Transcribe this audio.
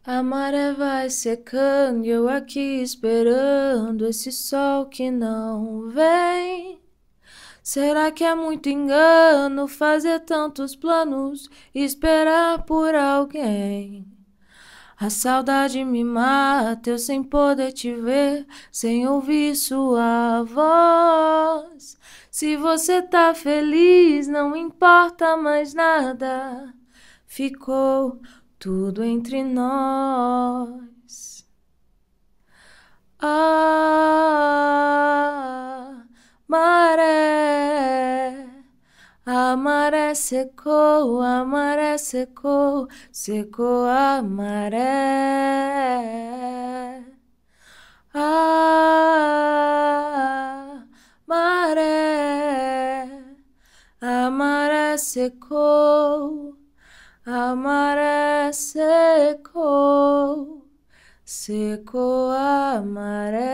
A maré vai secando e eu aqui esperando esse sol que não vem. Será que é muito engano fazer tantos planos e esperar por alguém? A saudade me mata, eu sem poder te ver, sem ouvir sua voz. Se você tá feliz, não importa mais nada, ficou tudo entre nós. Ah, maré, a maré secou, a maré secou, secou a maré. Ah, maré, a maré secou, a maré secou, secou a maré.